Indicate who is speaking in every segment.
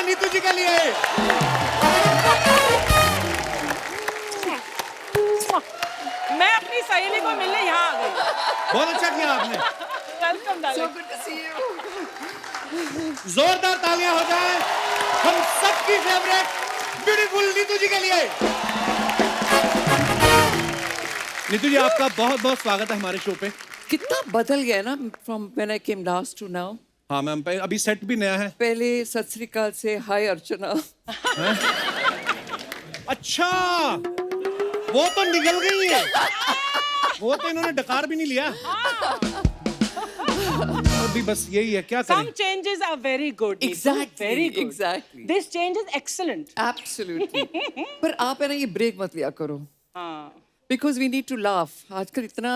Speaker 1: नीतू जी के लिए।
Speaker 2: मैं अपनी सहेली को मिलने यहाँ आ गई।
Speaker 1: बहुत अच्छा किया आपने।
Speaker 2: Welcome
Speaker 3: So
Speaker 2: darling.
Speaker 3: good to see you.
Speaker 1: जोरदार तालियां हो जाएं हम सबकी फेवरेट ब्यूटीफुल नीतू जी के लिए। नीतू जी आपका बहुत बहुत स्वागत है हमारे शो पे।
Speaker 3: कितना बदल गया ना from when I came last to now.
Speaker 1: हाँ मैम, अभी सेट भी नया है।
Speaker 3: पहले सत श्री अकाल से हाय अर्चना।
Speaker 1: अच्छा, वो तो निकल गई है, वो तो इन्होंने डकार भी नहीं लिया। अभी बस यही है, क्या
Speaker 2: Some
Speaker 1: करें?
Speaker 2: changes are very good. Neetu.
Speaker 3: Exactly,
Speaker 2: Very good.
Speaker 3: exactly.
Speaker 2: This change is excellent.
Speaker 3: Absolutely. पर आप है ना ये ब्रेक मत लिया करो।
Speaker 2: हाँ।
Speaker 3: Because we need to laugh. आजकल इतना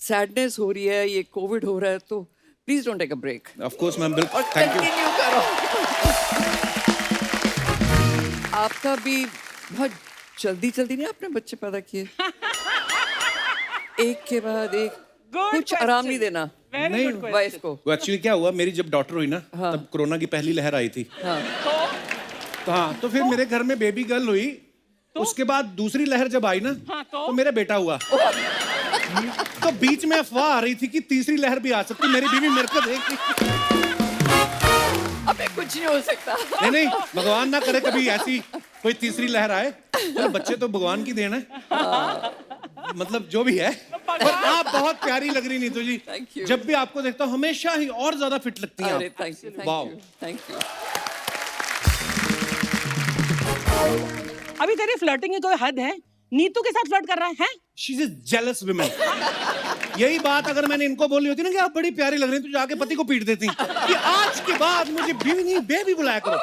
Speaker 3: सैडनेस हो रही है, ये कोविड हो रहा है, तो please don't take a break.
Speaker 1: Of course ma'am, बिल्कुल।
Speaker 3: और
Speaker 1: थैंक यू।
Speaker 3: कंटिन्यू करो। आपका भी बहुत जल्दी जल्दी नहीं आपने बच्चे पैदा किए, एक के बाद एक,
Speaker 2: Good
Speaker 3: कुछ आराम
Speaker 2: question.
Speaker 3: नहीं देना
Speaker 2: Very
Speaker 1: नहीं,
Speaker 2: good
Speaker 3: वाइफ
Speaker 2: question.
Speaker 3: को।
Speaker 1: वो एक्चुअली क्या हुआ, मेरी जब डॉटर हुई ना,
Speaker 3: हाँ।
Speaker 1: तब कोरोना की पहली लहर आई थी।
Speaker 3: हाँ
Speaker 1: तो हाँ, तो फिर मेरे घर में बेबी गर्ल हुई। उसके बाद दूसरी लहर जब आई ना,
Speaker 2: हाँ,
Speaker 1: तो मेरा बेटा हुआ। तो बीच में अफवाह आ रही थी कि तीसरी लहर भी आ सकती। मेरी बीवी मेरे को देख
Speaker 3: अबे कुछ नहीं हो सकता।
Speaker 1: नहीं नहीं, भगवान ना करे कभी ऐसी कोई तीसरी लहर आए। तो बच्चे तो भगवान की देन है, मतलब जो भी है। पर आप बहुत प्यारी लग रही नीतू जी।
Speaker 3: Thank you.
Speaker 1: जब भी आपको देखता हूँ हमेशा ही और ज्यादा फिट लगती हैं
Speaker 3: अरे
Speaker 1: आप।
Speaker 3: Thank you
Speaker 1: Wow.
Speaker 3: Thank you.
Speaker 2: अभी तेरी फ्लर्टिंग की कोई हद है? नीतू के साथ फ्लर्ट कर रहा है?
Speaker 1: She's a jealous woman. यही बात अगर मैंने इनको बोली होती ना कि आप बड़ी प्यारी लग रही हैं, तो जाके पति को पीट देती कि आज के बाद मुझे बीवी नहीं बेबी बुलाया करो।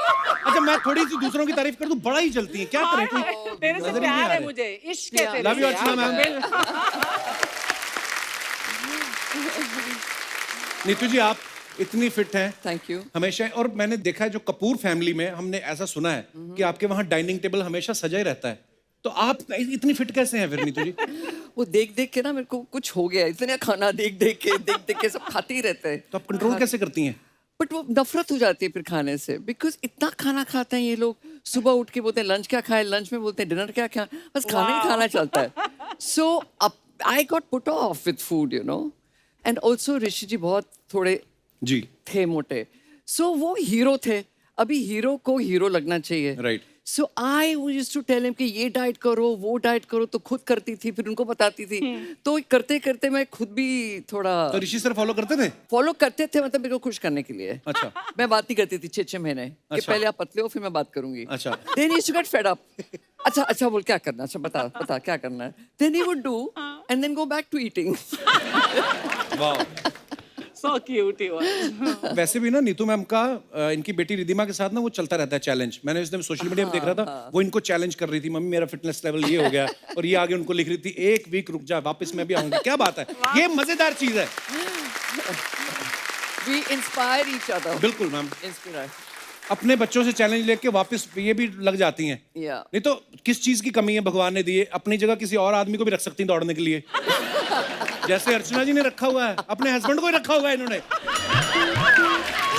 Speaker 1: अच्छा, मैं थोड़ी सी दूसरों की तारीफ कर दूं, बड़ा ही जलती है। क्या करें? कोई
Speaker 2: तेरे से
Speaker 1: नजर ही नहीं
Speaker 2: प्यार
Speaker 1: आ
Speaker 2: है
Speaker 1: रहे।
Speaker 2: मुझे, इश्क है तेरे
Speaker 1: Love you,
Speaker 2: से।
Speaker 1: अर्चना मैम। नीतू जी आप इतनी फिट हैं
Speaker 3: थैंक यू।
Speaker 1: हमेशा। और मैंने देखा है जो कपूर फैमिली में हमने ऐसा सुना है कि आपके वहाँ डाइनिंग टेबल हमेशा सजा ही रहता है। तो आप इतनी फिट कैसे हैं फिर नीतू जी?
Speaker 3: वो देख देख के ना मेरे को कुछ हो गया, इतने खाना देख देख के सब खाते ही रहते हैं।
Speaker 1: तो आप कंट्रोल कैसे करती हैं?
Speaker 3: बट वो नफरत हो जाती है फिर खाने से, बिकॉज इतना खाना खाते हैं ये लोग। सुबह उठ के बोलते हैं लंच क्या खाए, लंच में बोलते हैं डिनर क्या खाए, बस खाना ही खाना चलता है। So I got put off with food, you know. And also Rishi ji बहुत थोड़े
Speaker 1: जी
Speaker 3: थे मोटे, सो वो हीरो थे। अभी हीरो को हीरो लगना चाहिए,
Speaker 1: right.
Speaker 3: So I used to tell him कि ये डाइट करो वो डाइट करो, तो खुद करती थी फिर उनको बताती थी। तो करते करते मैं खुद भी थोड़ा
Speaker 1: तो ऋषि सर फॉलो करते थे?
Speaker 3: फॉलो करते थे, मतलब मेरे को खुश करने के लिए।
Speaker 1: अच्छा।
Speaker 3: मैं बात नहीं करती थी 6-6 महीने कि
Speaker 1: अच्छा।
Speaker 3: पहले आप पतले हो फिर मैं बात करूंगी।
Speaker 1: अच्छा।
Speaker 3: Then he used to get fed up. अच्छा अच्छा बोल क्या करना है? अच्छा बता बता क्या करना है? Then he would do and then go back to eating.
Speaker 1: वाह।
Speaker 2: So cute he was.
Speaker 1: वैसे भी ना नीतू मैम का इनकी बेटी रिधिमा के साथ ना वो चलता रहता है चैलेंज। मैंने उस दिन सोशल मीडिया पे देख रहा था, वो इनको चैलेंज कर रही थी, मम्मी मेरा फिटनेस लेवल ये हो गया, और ये आगे उनको लिख रही थी 1 वीक रुक जा वापस मैं भी आऊंगी। क्या बात है, ये मजेदार चीज है।
Speaker 3: We inspire each other.
Speaker 1: बिल्कुल मैम,
Speaker 3: इंस्पायर।
Speaker 1: अपने बच्चों से चैलेंज लेके वापस ये भी लग जाती हैं।
Speaker 3: या
Speaker 1: नहीं तो किस चीज की कमी है भगवान ने दी है? अपनी जगह किसी और आदमी को भी रख सकती हैं दौड़ने के लिए। जैसे अर्चना जी ने रखा हुआ है, अपने हस्बैंड को ही रखा हुआ है इन्होंने।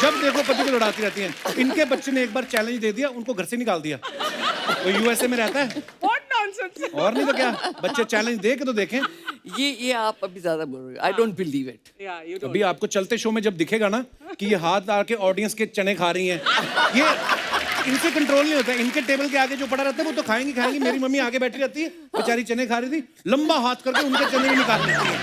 Speaker 1: जब देखो पति को दौड़ाती रहती हैं। इनके बच्चे ने एक बार चैलेंज दे दिया, उनको घर से निकाल दिया। वो यूएसए में रहता है।
Speaker 2: What nonsense.
Speaker 1: और नहीं तो क्या, बच्चे चैलेंज दे के तो देखें।
Speaker 3: ये आप अभी ज्यादा बोल रहे हो। I don't believe it.
Speaker 2: Yeah, you don't.
Speaker 1: अभी आपको चलते शो में जब दिखेगा ना कि ये हाथ आके ऑडियंस के चने खा रही हैं, ये इनसे कंट्रोल नहीं होता। इनके टेबल के आगे जो पड़ा रहता है वो तो खाएंगी खाएंगी। मेरी मम्मी आगे बैठी रहती है, बेचारी चने खा रही थी, लंबा हाथ करके उनके चने भी निकाल लेती है।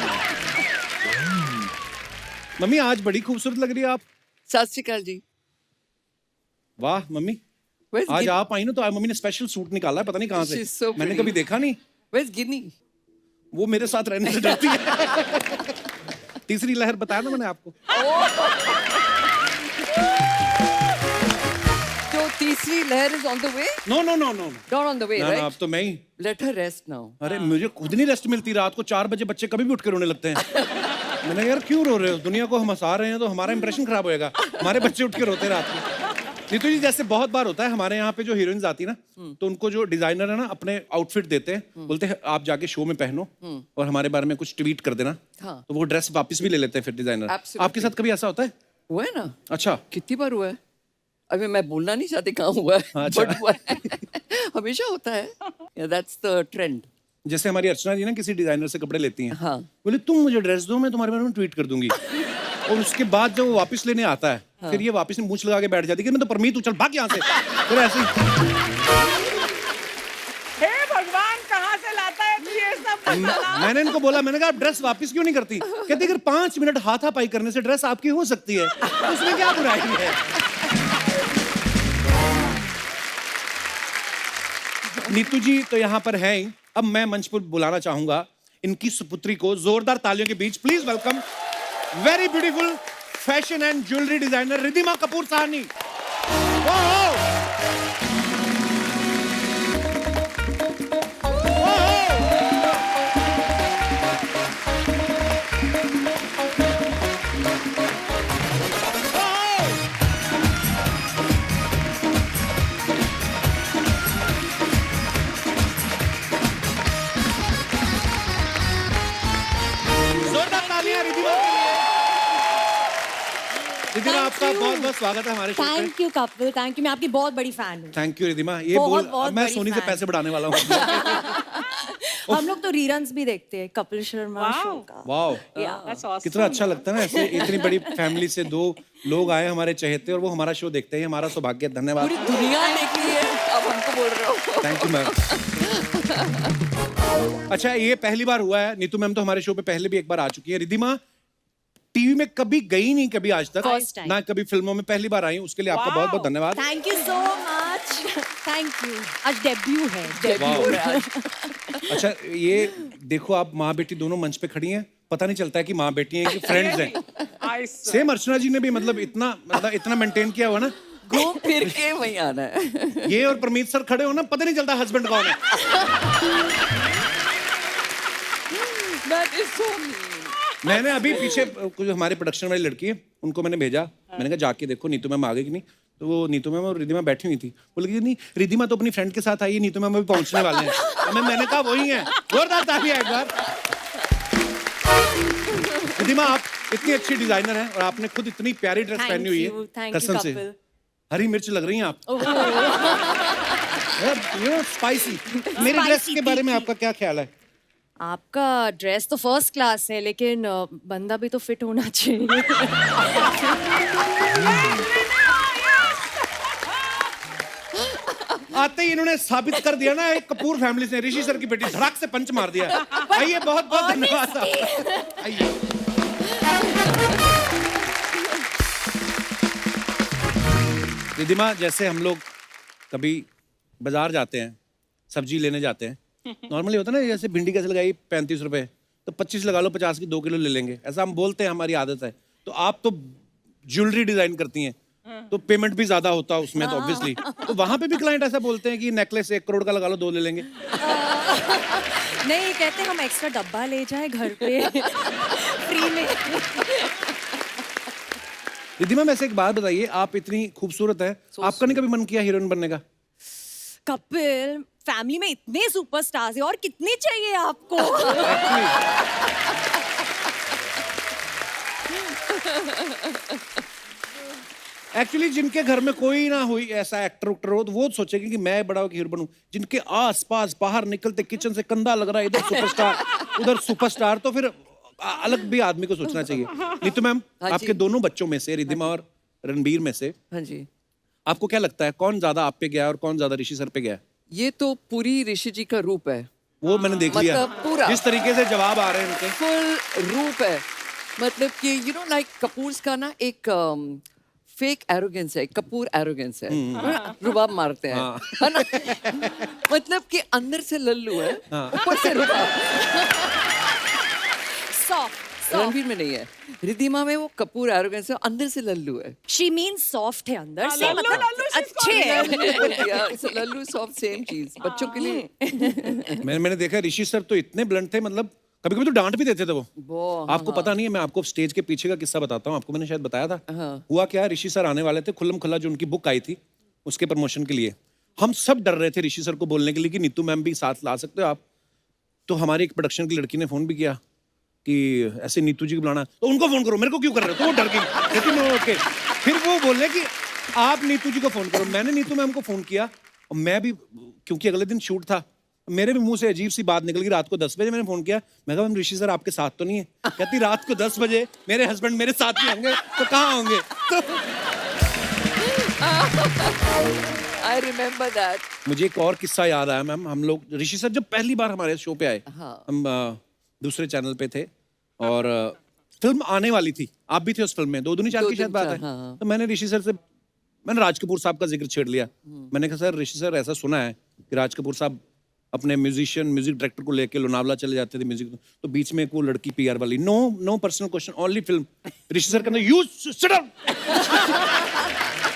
Speaker 1: मम्मी आज बड़ी खूबसूरत लग रही है आप।
Speaker 3: सत श्री अकाल जी।
Speaker 1: वाह मम्मी,
Speaker 3: Where's
Speaker 1: आज
Speaker 3: Gin-
Speaker 1: आप आई ना तो आज मम्मी ने स्पेशल सूट निकाला है, पता नहीं कहाँ
Speaker 3: She's
Speaker 1: से।
Speaker 3: so
Speaker 1: मैंने
Speaker 3: pretty.
Speaker 1: कभी देखा नहीं।
Speaker 3: Where's गिनी?
Speaker 1: वो मेरे साथ रहने से डरती है। तीसरी लहर बताया ना मैंने आपको।
Speaker 3: तो तीसरी लहर is on the way.
Speaker 1: No no no no
Speaker 3: not on the way,
Speaker 1: ना,
Speaker 3: राइट?
Speaker 1: अब तो मैं ही।
Speaker 3: Let her rest now.
Speaker 1: अरे मुझे खुद नहीं रेस्ट मिलती। रात को 4 बजे बच्चे कभी भी उठ के रोने लगते हैं। मैंने यार क्यों रो रहे हो? दुनिया को हम हंसा रहे हैं तो हमारा इंप्रेशन खराब होएगा। हमारे बच्चे उठ के रोते हैं रात को। नीतू जी जैसे बहुत बार होता है हमारे यहाँ पे जो हीरोइंस आती है ना, तो उनको जो डिजाइनर है ना अपने आउटफिट देते हैं, बोलते हैं आप जाके शो में पहनो और हमारे बारे में कुछ ट्वीट कर देना।
Speaker 3: हाँ।
Speaker 1: तो वो ड्रेस वापस भी ले लेते हैं फिर डिजाइनर।
Speaker 3: Absolutely.
Speaker 1: आपके साथ कभी ऐसा होता है?
Speaker 3: हुआ है ना,
Speaker 1: अच्छा।
Speaker 3: कितनी बार हुआ है। अभी मैं बोलना नहीं चाहती कहाँ हुआ है,
Speaker 1: अच्छा।
Speaker 3: but हुआ है। हमेशा होता है, दैट्स द ट्रेंड।
Speaker 1: जैसे हमारी अर्चना जी ना किसी डिजाइनर से कपड़े लेती हैं,
Speaker 3: हाँ।
Speaker 1: बोले तुम मुझे ड्रेस दो, मैं तुम्हारे बारे में ट्वीट कर दूंगी। और उसके बाद जब वो वापस लेने आता है, फिर ये वापस मूंछ लगा के बैठ जाती है कि मैं तो परमीत हूँ, चल भाग यहाँ से। फिर ऐसे ही
Speaker 2: हे भगवान, कहाँ से लाता है तू ये सब मसाला?
Speaker 1: मैंने इनको बोला, मैंने कहा आप ड्रेस वापस क्यों नहीं करती? कहती अगर 5 मिनट हाथापाई करने से ड्रेस आपकी हो सकती है, तो उसमें क्या बुराई है? नीतू जी तो यहाँ पर है ही। अब मैं मंच पर बुलाना चाहूंगा इनकी सुपुत्री को, जोरदार तालियों के बीच please welcome very beautiful fashion and jewellery designer Riddhima Kapoor Sahni. जोरदार तालियां रिद्धिमा के लिए। रिद्धिमा आपका बहुत बहुत स्वागत है हमारे शो पे।
Speaker 4: Thank you Kapil, thank you. मैं आपकी बहुत बड़ी फैन हूँ।
Speaker 1: Thank you Riddhima. ये
Speaker 4: बहुत,
Speaker 1: बोल
Speaker 4: बहुत
Speaker 1: मैं
Speaker 4: बड़ी
Speaker 1: सोनी से
Speaker 4: fan।
Speaker 1: पैसे बढ़ाने वाला हूँ।
Speaker 4: हम लोग तो रीरन्स भी देखते हैं कपिल शर्मा
Speaker 2: Wow.
Speaker 4: शो का।
Speaker 1: Wow,
Speaker 2: That's awesome.
Speaker 1: कितना अच्छा लगता है ना, ऐसे इतनी बड़ी फैमिली से 2 लोग आए हमारे चहेते और वो हमारा शो देखते हैं। हमारा सौभाग्य है। धन्यवाद।
Speaker 3: पूरी दुनिया देखी है, अब हमको बोल रहे हो।
Speaker 1: Thank you ma'am. अच्छा, ये पहली बार हुआ है। नीतू मैम तो हमारे शो पे पहले भी एक बार आ चुकी है। रिद्धिमा टीवी में कभी गई नहीं, कभी आज तक
Speaker 4: First time.
Speaker 1: ना कभी फिल्मों में, पहली बार आई हूँ। उसके लिए आपका बहुत बहुत धन्यवाद।
Speaker 4: Thank you so much, thank you. आज डेब्यू है।
Speaker 3: Debut हो रहा है आज।
Speaker 1: अच्छा, ये देखो आप माँ बेटी दोनों मंच पे खड़ी हैं, पता नहीं चलता है कि माँ बेटी हैं कि फ्रेंड्स हैं।
Speaker 2: I swear.
Speaker 1: सेम अर्चना जी ने भी मतलब इतना मेंटेन किया हुआ ना।
Speaker 3: घूम फिर के वहीं आना है।
Speaker 1: ये और परमीत सर खड़े हो ना, पता नहीं चलता हस्बैंड कौन है।
Speaker 3: That is so mean.
Speaker 1: मैंने अभी पीछे कुछ हमारे प्रोडक्शन वाली लड़की है, उनको मैंने भेजा, मैंने कहा जाके देखो नीतू मैम आ गई कि नहीं। तो वो नीतू मैम और रिद्धिमा बैठी हुई थी। बोले कि नहीं, रिद्धिमा तो अपनी फ्रेंड के साथ आई है, नीतू मैम अभी पहुंचने वाले हैं। तो मैंने कहा वही है। जोरदार तालियां एक बार। रिद्धिमा आप इतनी अच्छी डिजाइनर हैं और आपने खुद इतनी प्यारी ड्रेस पहनी हुई है,
Speaker 4: थैंक यू
Speaker 1: कसम से।
Speaker 4: कपिल।
Speaker 1: हरी मिर्च लग रही हैं आप। स्पाइसी। मेरी ड्रेस के बारे में आपका क्या ख्याल है?
Speaker 4: आपका ड्रेस तो फर्स्ट क्लास है, लेकिन बंदा भी तो फिट होना चाहिए।
Speaker 1: आते ही इन्होंने साबित कर दिया ना, एक कपूर फैमिली से ऋषि सर की बेटी धड़ाक से पंच मार दिया। आइए, बहुत बहुत धन्यवाद आपका। आइए। रिद्धिमा, जैसे हम लोग कभी बाजार जाते हैं, सब्जी लेने जाते हैं, नॉर्मली होता है ना, जैसे भिंडी कैसे लगाई 35 रुपए, तो 25 लगा लो, 50 की 2 किलो ले लेंगे, ऐसा हम बोलते हैं, हमारी आदत है। तो आप तो ज्वेलरी डिजाइन करती हैं, तो पेमेंट भी ज्यादा होता है उसमें, तो ऑब्वियसली तो वहां पे भी क्लाइंट ऐसा बोलते हैं कि नेकलेस 1 करोड़ का लगा लो, 2 ले लेंगे।
Speaker 4: नहीं, कहते हम एक्स्ट्रा डब्बा ले जाए घर पे फ्री में।
Speaker 1: रिद्धिमा, वैसे एक बात बताइए, आप इतनी खूबसूरत है, आपका नहीं कभी मन किया हीरोइन बनने का?
Speaker 4: कपिल, फैमिली में इतने सुपरस्टार्स हैं, और कितने चाहिए आपको?
Speaker 1: एक्चुअली जिनके घर में कोई ना हुई ऐसा एक्टर उक्टर हो, तो वो सोचेंगे कि मैं बड़ा हीरो बनूं। जिनके आस पास बाहर निकलते किचन से कंधा लग रहा है, इधर सुपरस्टार उधर सुपरस्टार, तो फिर अलग भी आदमी को सोचना चाहिए। नीतू मैम,
Speaker 3: हाँ जी।
Speaker 1: आपके दोनों बच्चों में से, रिद्धिमा और रणबीर में से,
Speaker 3: हाँ जी,
Speaker 1: आपको क्या लगता है कौन ज्यादा आप पे गया और कौन ज्यादा ऋषि सर पे गया?
Speaker 3: ये तो पूरी ऋषि जी का रूप है,
Speaker 1: वो मैंने देख लिया,
Speaker 3: मतलब पूरा।
Speaker 1: जिस तरीके से जवाब आ रहे हैं उनके।
Speaker 3: फुल रूप है। मतलब कि यू नो लाइक कपूर्स का ना एक फेक एरोगेंस है, कपूर एरोगेंस है, रुबाब मारते हैं, है ना? मतलब कि अंदर से लल्लू है, ऊपर से रुबाब।
Speaker 4: सॉफ्ट।
Speaker 3: रणवीर में नहीं है, रिद्धिमा में वो कपूर एरोगेंस है, अंदर से लल्लू है।
Speaker 4: शी मीन्स सॉफ्ट है अंदर से,
Speaker 2: लल्लू,
Speaker 4: मतलब
Speaker 2: लल्लू, she's
Speaker 4: अच्छे है।
Speaker 3: लल्लू सॉफ्ट सेम चीज बच्चों के लिए।
Speaker 1: मैंने देखा ऋषि सर तो इतने ब्लंट थे, मतलब कभी कभी तो डांट भी देते थे वो। आपको पता नहीं है, मैं आपको स्टेज के पीछे का किस्सा बताता हूँ, आपको मैंने शायद बताया था। हुआ क्या, ऋषि सर आने वाले थे, खुल्लम खुल्ला जो उनकी बुक आई थी उसके प्रमोशन के लिए। हम सब डर रहे थे ऋषि सर को बोलने के लिए कि नीतू मैम भी साथ ला सकते हो आप। तो हमारी एक प्रोडक्शन की लड़की ने फोन भी किया कि ऐसे नीतू जी को बुलाना, तो उनको फोन करो, मेरे को क्यों कर रहे हो? तो वो डर गई। लेकिन ओके, फिर वो बोले कि आप नीतू जी को फोन करो। मैंने नीतू मैम को फोन किया और मैं भी, क्योंकि अगले दिन शूट था, मेरे भी मुंह से अजीब सी बात निकल गई। रात को 10 बजे मैंने फोन किया, मैं कहा मैम ऋषि सर आपके साथ तो नहीं है? कहती रात को 10 बजे मेरे हस्बैंड मेरे साथ ही होंगे तो कहाँ होंगे? तो
Speaker 3: I remember that.
Speaker 1: मुझे एक और किस्सा याद आया मैम। हम लोग, ऋषि सर जब पहली बार हमारे शो पे आए,
Speaker 3: हाँ।
Speaker 1: हम दूसरे चैनल पे थे और फिल्म आने वाली थी। आप भी थे उस फिल्म में, 2 दूनी 4 की शायद बात है।
Speaker 3: हाँ।
Speaker 1: तो मैंने ऋषि सर से, मैंने राज कपूर साहब का जिक्र छेड़ लिया। मैंने कहा सर, ऋषि सर ऐसा सुना है कि राज कपूर साहब अपने म्यूजिक डायरेक्टर को लेके लोनावला चले जाते थे म्यूजिक, तो बीच में एक वो लड़की पीआर वाली, no personal question, only film. Rishi sir कहते you sit down,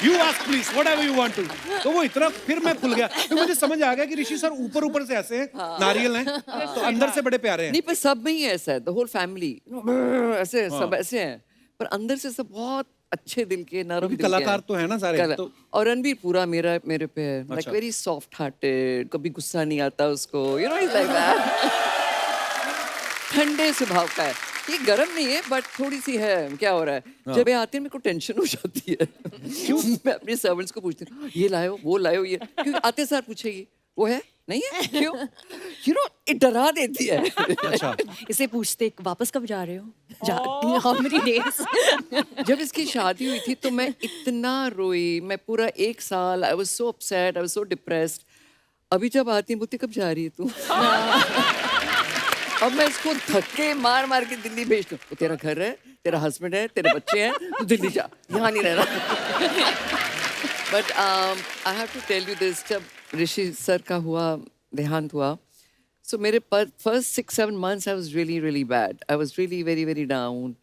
Speaker 1: you ask please whatever you want to. तो वो इतना, फिर मैं खुल गया, फिर मुझे समझ आ गया कि ऋषि सर ऊपर से ऐसे हैं, नारियल हैं, तो अंदर से बड़े प्यारे हैं।
Speaker 3: नहीं, पर सब में ही ऐसा है, द होल फैमिली ऐसे सब ऐसे हैं, पर अंदर से सब बहुत अच्छे दिल के, नरम दिल के
Speaker 1: कलाकार
Speaker 3: हैं।
Speaker 1: तो है ना सारे तो।
Speaker 3: और रणबीर पूरा मेरे पे है, लाइक वेरी सॉफ्ट हार्टेड, कभी गुस्सा नहीं आता उसको, you know, is like that. ठंडे स्वभाव का है, ये गर्म नहीं है बट थोड़ी सी है। क्या हो रहा है? जब ये आते हैं मेरे को टेंशन हो जाती है। क्यों? मैं अपने सर्वेंट्स को पूछती हूँ, ये लाओ वो लाओ, ये, क्योंकि आते सार पूछेगी वो है नहीं है, क्यों? यू नो, ये डरा देती है।
Speaker 1: अच्छा,
Speaker 4: इसे पूछते वापस कब जा रहे हो? How many days?
Speaker 3: जब इसकी शादी हुई थी तो मैं इतना रोई, मैं पूरा 1 साल, I was so upset, I was so depressed. अभी जब आती है बोलती कब जा रही है तू? अब मैं इसको धक्के मार मार के दिल्ली भेज दूं। तो तेरा घर है, तेरा हस्बैंड है, तेरे बच्चे हैं, तू दिल्ली जा, यहाँ नहीं रहना। But I have to tell you this, जब ऋषि सर का देहांत हुआ, so मेरे first 6-7 months I was really bad. I was really very down.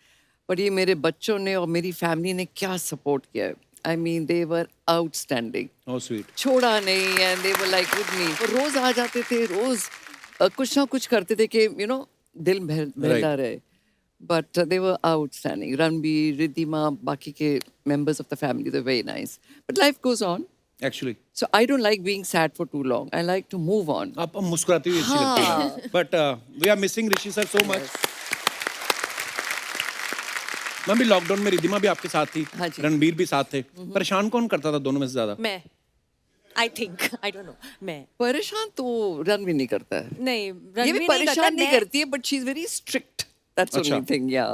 Speaker 3: But ये मेरे बच्चों ने और मेरी फैमिली ने क्या सपोर्ट किया है। I mean, they were outstanding.
Speaker 1: oh sweet.
Speaker 3: छोड़ा नहीं, and they were like with me. और रोज आ जाते थे, रोज कुछ ना कुछ करते थे कि you know दिल बहलता रहे. But they were outstanding. Ranbir, Riddhima, बाकी के members of the family, they're very nice. But life goes on.
Speaker 1: Actually,
Speaker 3: So I don't like being sad for too long. I like to move on.
Speaker 1: आप मुस्कुराती हुई अच्छी लगती है। But we are missing Rishi sir so much. मैं भी lockdown में, रिद्धिमा भी आपके साथ थी,
Speaker 3: हाँ जी।
Speaker 1: रणबीर भी साथ थे। परेशान कौन करता था दोनों में से ज्यादा?
Speaker 4: मैं I think, I don't know, मैं
Speaker 3: परेशान तो रणवीर नहीं करता है।
Speaker 4: नहीं,
Speaker 3: ये भी
Speaker 4: रणवीर नहीं
Speaker 3: परेशान
Speaker 4: करता,
Speaker 3: नहीं
Speaker 4: मैं
Speaker 3: करती है, but she's very strict. That's the
Speaker 1: अच्छा।
Speaker 3: only thing, yeah.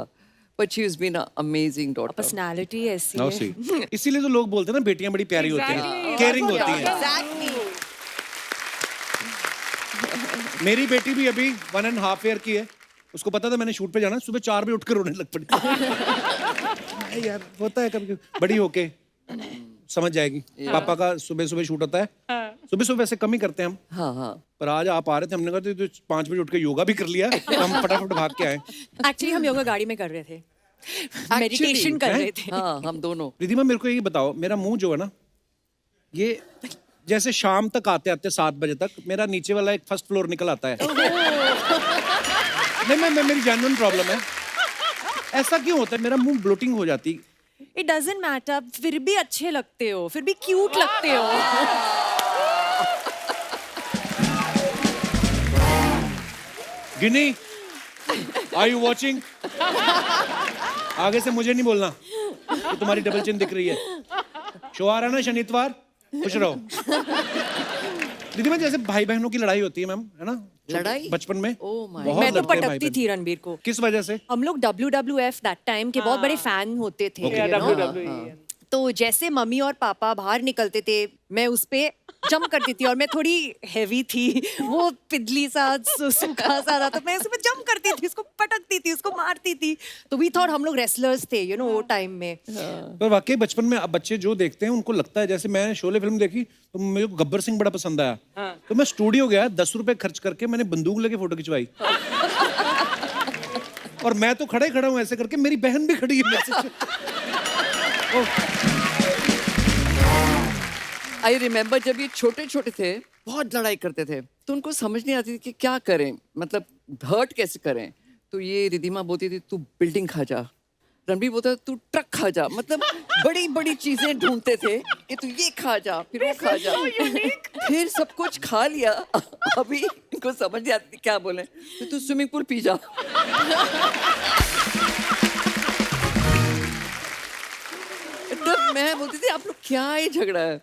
Speaker 3: But she has been an amazing daughter.
Speaker 4: Personality ऐसी
Speaker 1: Now
Speaker 4: है।
Speaker 1: see, इसीलिए तो लोग बोलते हैं ना बेटियां बड़ी प्यारी होती हैं,
Speaker 2: Exactly.
Speaker 1: केयरिंग होती हैं।
Speaker 4: Exactly.
Speaker 1: मेरी बेटी भी अभी 1.5 ईयर की है। उसको पता था मैंने शूट पे जाना, सुबह 4 बजे उठकर रोने लग पड़ी। नहीं यार, होता है कभी, बड़ी होके समझ जाएगी। पापा का सुबह शूट होता है, सुबह वैसे कम ही करते हैं हम,
Speaker 3: हाँ।
Speaker 1: पर आज आप आ रहे थे, हमने कहा तो 5 बजे उठ के योगा भी कर लिया, तो हम फटाफट भाग के आए।
Speaker 4: Actually हम योगा गाड़ी में कर रहे थे, मेडिटेशन कर रहे थे।
Speaker 3: हाँ, हम दोनों।
Speaker 1: रिधिमा मेरे को यही बताओ, मेरा मुंह जो है ना, ये जैसे शाम तक आते आते 7 बजे तक मेरा नीचे वाला एक फर्स्ट फ्लोर निकल आता है। नहीं, मेरी जेन्युइन प्रॉब्लम है। ऐसा क्यों होता है? मेरा मुंह ब्लोटिंग हो जाती।
Speaker 4: It doesn't matter, फिर भी अच्छे लगते हो, फिर भी क्यूट लगते हो।
Speaker 1: गिनी, आर यू वॉचिंग? आगे से मुझे नहीं बोलना कि तुम्हारी डबल चिन दिख रही है। शो आ रहा है ना शनिवार, खुश रहो। दीदी, मैं जैसे भाई बहनों की लड़ाई होती है मैम, है ना?
Speaker 3: लड़ाई?
Speaker 1: बचपन में
Speaker 3: Oh my
Speaker 1: बहुत
Speaker 4: मैं तो
Speaker 1: लड़ते हैं भाई
Speaker 4: पटकती
Speaker 1: बहन।
Speaker 4: थी रणबीर को।
Speaker 1: किस वजह से?
Speaker 4: हम लोग WWF दैट टाइम के बहुत बड़े फैन होते थे,
Speaker 1: Okay.
Speaker 4: you know?
Speaker 2: WWE.
Speaker 4: तो जैसे मम्मी और पापा बाहर निकलते थे, मैं उस पे जंप करती थी, और मैं थोड़ी हैवी थी, वो पिदली सा सूखा सा था, तो मैं उसमें जंप करती थी, उसको पटकती थी, उसको मारती थी। तो वी थॉट हम लोग रेसलर्स थे, यू नो, वो टाइम में।
Speaker 1: पर वाकई बचपन में अब बच्चे जो देखते हैं उनको लगता है, जैसे मैं शोले फिल्म देखी तो मेरे को गब्बर सिंह बड़ा पसंद आया, तो मैं स्टूडियो गया, 10 रुपए खर्च करके मैंने बंदूक लेके फोटो खिंचवाई। और मैं तो खड़ा हूँ ऐसे करके, मेरी बहन भी खड़ी है मेरे से।
Speaker 3: आई रिमेम्बर जब ये छोटे थे, बहुत लड़ाई करते थे, तो उनको समझ नहीं आती थी कि क्या करें, मतलब हर्ट कैसे करें। तो ये रिधिमा बोलती थी तू बिल्डिंग खा जा, रणबीर बोलता तू ट्रक खा जा, मतलब बड़ी चीजें ढूंढते थे कि तू ये खा जा, फिर वो खा जा, फिर सब कुछ खा लिया। अभी इनको समझ नहीं आती क्या बोले, तो तू स्विमिंग पूल पी जा। The मैं बोलती थी आप लोग क्या ये झगड़ा है.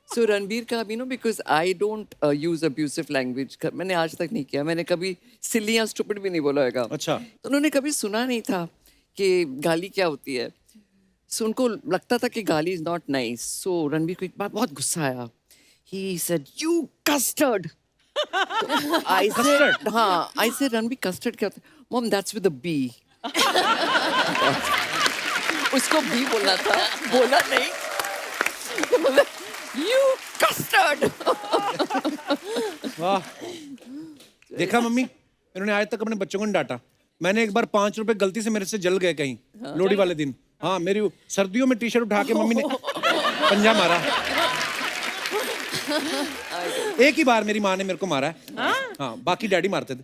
Speaker 3: So रणबीर का भी because I don't use abusive language. मैंने आज तक नहीं किया. मैंने कभी silly या stupid भी नहीं बोला होगा.
Speaker 1: अच्छा.
Speaker 3: तो उन्होंने कभी सुना नहीं था कि गाली क्या होती है. So उनको लगता था कि गाली is not nice. So Ranbir को एक बार बहुत गुस्सा आया. He said, "You custard." I said, हाँ, I said रणबीर custard क्या होता है? Mom, that's with a B. उसको B बोलना था, बोला नहीं. You custard.
Speaker 1: वाह. देखा मम्मी, इन्होंने आज तक अपने बच्चों को नहीं डांटा. मैंने एक बार 5 रुपए गलती से मेरे से जल गए कहीं लोहड़ी वाले दिन. हाँ, मेरी सर्दियों में टी-शर्ट उठा के मम्मी ने पंजा मारा. एक ही बार मेरी माँ ने मेरे को मारा है. हाँ, बाकी डैडी मारते थे.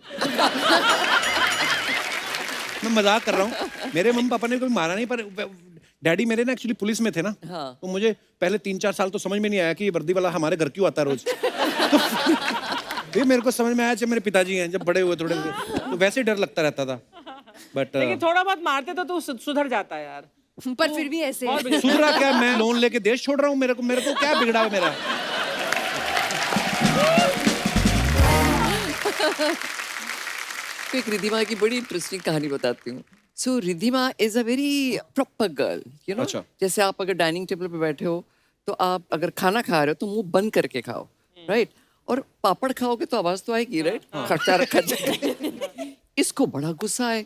Speaker 1: मैं मजाक कर रहा हूँ. मेरे मम्मी पापा ने कोई मारा नहीं, पर डैडी मेरे ना एक्चुअली पुलिस में थे ना. तो मुझे पहले 3-4 साल तो समझ में नहीं आया कि ये वर्दी वाला हमारे घर क्यों आता है रोज. ये मेरे को समझ में आया जब मेरे पिताजी हैं, जब बड़े हुए थोड़े, तो वैसे ही डर लगता रहता था. बट
Speaker 2: लेकिन थोड़ा बहुत मारते तो तू सुधर जाता है यार.
Speaker 4: पर फिर भी ऐसे
Speaker 1: सुधरा क्या? मैं लोन लेके देश छोड़ रहा हूँ. मेरे को क्या बिगड़ा है मेरा?
Speaker 3: तो एक रिद्धिमा की बड़ी इंटरेस्टिंग कहानी बताती हूँ. So Riddhima is a very proper girl, you know.
Speaker 1: अच्छा.
Speaker 3: जैसे आप अगर डाइनिंग टेबल पे बैठे हो तो आप अगर खाना खा रहे हो तो मुंह बंद करके खाओ, राइट. और पापड़ खाओगे तो आवाज तो आएगी, राइट. खर्चा रखा जाए. इसको बड़ा गुस्सा है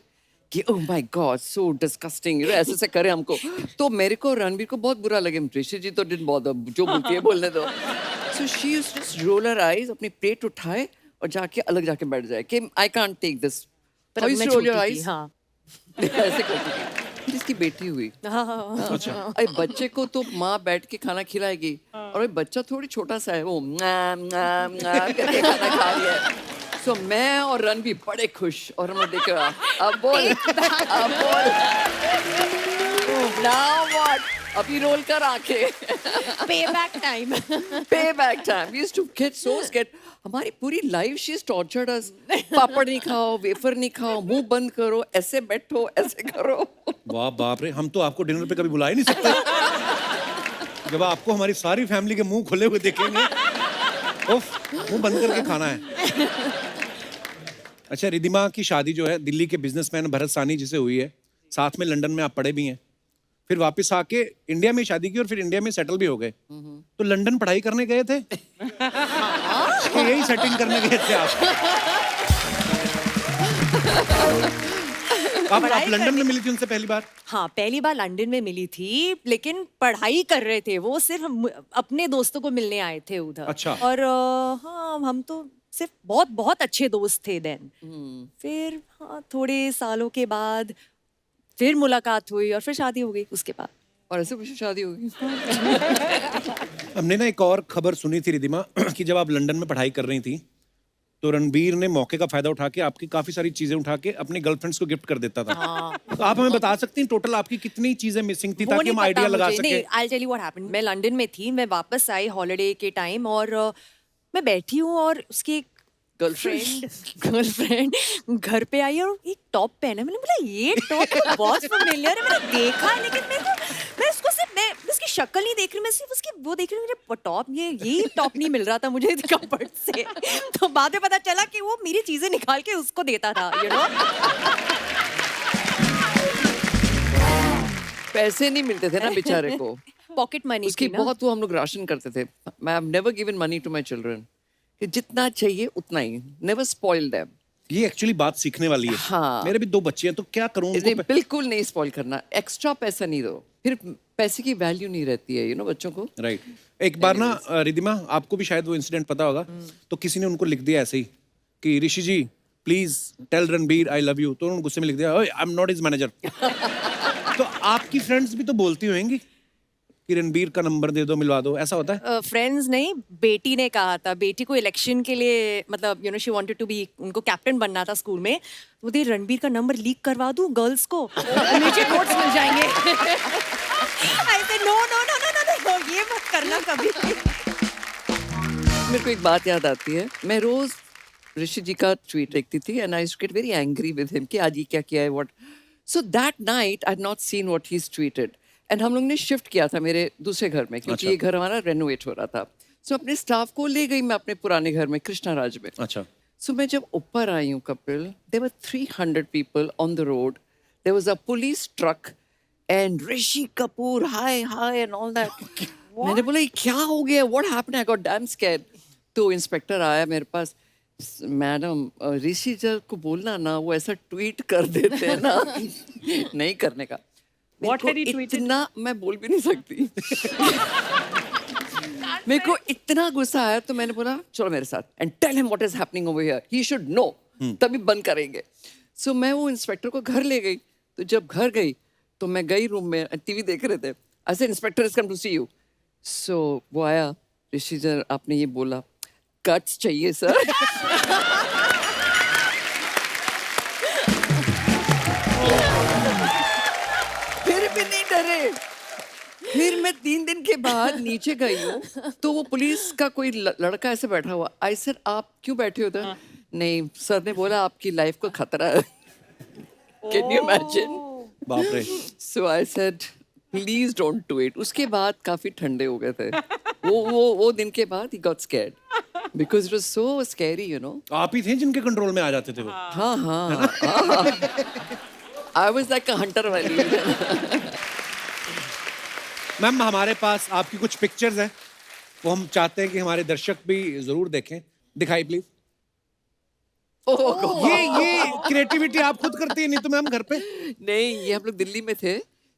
Speaker 3: कि oh my God so disgusting, you know, ऐसे ऐसे करे हमको. तो मेरे को रणबीर को बहुत बुरा लगे. ऋषि जी तो डिडंट बॉदर, जो बोलती है बोलने दो. So she used to just roll her eyes, अपनी प्लेट उठाए और जाके अलग जाके बैठ जाए कि आई कांट टेक दिस.
Speaker 4: पर मैं
Speaker 3: रोल योर
Speaker 4: छोटी थी,
Speaker 3: आईज.
Speaker 4: हाँ.
Speaker 3: ऐसे करती थी. फिर इसकी बेटी हुई.
Speaker 1: अच्छा.
Speaker 3: अरे बच्चे को तो माँ बैठ के खाना खिलाएगी और ये बच्चा थोड़ी छोटा सा है, वो करके खाना खा रही है. सो मैं और रणबीर बड़े खुश और हमने देखा अब बोल नाउ व्हाट, अभी रोल कर आके.
Speaker 4: Payback time.
Speaker 3: Payback time. We used to get so scared. हमारी पूरी लाइफ शी इज टॉर्चर्ड अस. पापड़ नहीं खाओ, वेफर नहीं खाओ, मुंह बंद करो, ऐसे बैठो, ऐसे करो.
Speaker 1: वाह बाप रे, हम तो आपको डिनर पे कभी बुला ही नहीं सकते. जब आपको हमारी सारी फैमिली के मुंह खुले हुए देखेंगे, उफ, मुंह बंद करके खाना है. अच्छा, रिद्धिमा की शादी जो है दिल्ली के बिजनेसमैन भरत सानी जी से हुई है. साथ में लंदन में आप पढ़े भी हैं. फिर वापस आके इंडिया में शादी की और फिर इंडिया में सेटल भी हो गए. तो लंदन पढ़ाई करने गए थे कि यही सेटिंग करने गए थे आप? आप लंदन में मिली थी उनसे पहली बार?
Speaker 4: हाँ, पहली बार लंदन में मिली थी, लेकिन पढ़ाई कर रहे थे वो. सिर्फ अपने दोस्तों को मिलने आए थे उधर.
Speaker 1: अच्छा.
Speaker 4: और हाँ, हम तो सिर्फ बहुत बहुत अच्छे दोस्त थे देन. फिर हाँ, थोड़े सालों के बाद फिर मुलाकात हुई और फिर शादी हो गई उसके बाद.
Speaker 3: और ऐसे कुछ शादी होगी.
Speaker 1: हमने ना एक और खबर सुनी थी रिद्धिमा कि जब आप लंदन में पढ़ाई कर रही थी तो रणबीर ने मौके का फायदा उठा के आपकी काफी सारी चीजें उठा के अपनी गर्लफ्रेंड्स को गिफ्ट कर देता था. तो आप हमें बता सकती हैं टोटल आपकी कितनी चीजें मिसिंग थी ताकि हम आइडिया लगा सके?
Speaker 4: I'll tell you what happened. मैं लंदन में थी, मैं वापस आई हॉलिडे के टाइम और मैं बैठी हूँ और उसकी गर्लफ्रेंड घर पे आई और एक टॉप पहना. मैंने बोला ये टॉप तो बहुत फेमिलियर है, मैंने देखा है, लेकिन मैं उसको सिर्फ मैं उसकी शक्ल नहीं देख रही, मैं सिर्फ उसकी वो देख रही हूँ. मेरे टॉप ये टॉप नहीं मिल रहा था मुझे कपड़ से. तो बाद में पता चला कि वो मेरी चीजें निकाल के उसको देता था, यू नो.
Speaker 3: पैसे नहीं मिलते थे ना बेचारे को.
Speaker 4: पॉकेट मनी
Speaker 3: उसकी बहुत वो हम लोग राशन करते थे. मैं have never given money to my children. कि जितना चाहिए उतना ही, नेवर स्पॉइल देम.
Speaker 1: ये एक्चुअली बात सीखने वाली है.
Speaker 3: हाँ.
Speaker 1: मेरे भी 2 बच्चे हैं तो क्या करूं?
Speaker 3: बिल्कुल नहीं स्पॉइल करना. एक्स्ट्रा पैसा नहीं दो, फिर पैसे की वैल्यू नहीं रहती है, यू नो, बच्चों को.
Speaker 1: राइट. एक बार ना रिद्धिमा, आपको भी शायद वो इंसिडेंट पता होगा. तो किसी ने उनको लिख दिया ऐसे ही कि Rishi ji please tell Ranbir I love you. तो उन्होंने गुस्से में लिख दिया I am not his manager. तो आपकी फ्रेंड्स भी तो बोलती होंगी कि रणबीर का नंबर दे दो, मिलवा दो, ऐसा होता है?
Speaker 4: फ्रेंड्स नहीं, बेटी ने कहा था. बेटी को इलेक्शन के लिए, मतलब you know, she wanted to be, उनको कैप्टन बनना था स्कूल में. वो दे रणबीर का नंबर लीक करवा दूं गर्ल्स को, नीचे नोट्स मिल जाएंगे. ऐसे no no no no no, ये मत करना कभी.
Speaker 3: मेरे को एक बात याद आती है. मैं रोज ऋषि जी का ट्वीट देखती थी and I get very angry with him कि आज ये क्या किया है, what. So that night I had not seen what he tweeted and हम लोग ने शिफ्ट किया था मेरे दूसरे घर में, क्योंकि
Speaker 1: अच्छा।
Speaker 3: ये घर हमारा रेनोवेट हो रहा था. सो अपने स्टाफ को ले गई मैं अपने पुराने घर में कृष्णा राज में.
Speaker 1: अच्छा.
Speaker 3: सो मैं जब ऊपर आई हूँ Kapil, there were 300 people on the road. There was a police truck and Rishi Kapoor hi hi and all that. मैंने बोला ये क्या हो गया, what happened, I got damn scared. तो इंस्पेक्टर आया मेरे पास, मैडम ऋषि जर को बोलना ना, वो ऐसा ट्वीट कर देते हैं ना. नहीं करने का.
Speaker 2: What had he
Speaker 3: मेरे को
Speaker 2: tweeted?
Speaker 3: इतना मैं बोल भी नहीं सकती. मेरे को इतना गुस्सा आया तो मैंने बोला चलो मेरे साथ and tell him what is happening over here, he should know, तभी बंद करेंगे. सो मैं वो इंस्पेक्टर को घर ले गई. तो जब घर गई तो मैं गई रूम में, टीवी देख रहे थे. I said inspector is come to see you. So वो आया, ऋषि सर आपने ये बोला, कट्स चाहिए सर. फिर भी नहीं डरे. फिर मैं 3 दिन के बाद नीचे गई हूँ तो वो पुलिस का कोई लड़का ऐसे बैठा हुआ. आई सर आप क्यों बैठे हो उधर? नहीं सर ने बोला आपकी लाइफ को खतरा है. Can you imagine?
Speaker 1: बाप रे.
Speaker 3: So I said please don't do it. उसके बाद काफी ठंडे हो गए थे. वो दिन के बाद he got scared because it was so scary, you know.
Speaker 1: आप ही थे जिनके कंट्रोल में आ जाते थे वो.
Speaker 3: हाँ. I was like a Hunter वाली.
Speaker 1: मैम हमारे पास आपकी कुछ पिक्चर्स हैं, वो हम चाहते हैं कि हमारे दर्शक भी जरूर देखें. दिखाई प्लीज. ये क्रिएटिविटी आप खुद करती है, नहीं तो मैम घर पे.
Speaker 3: नहीं ये हम लोग दिल्ली में थे.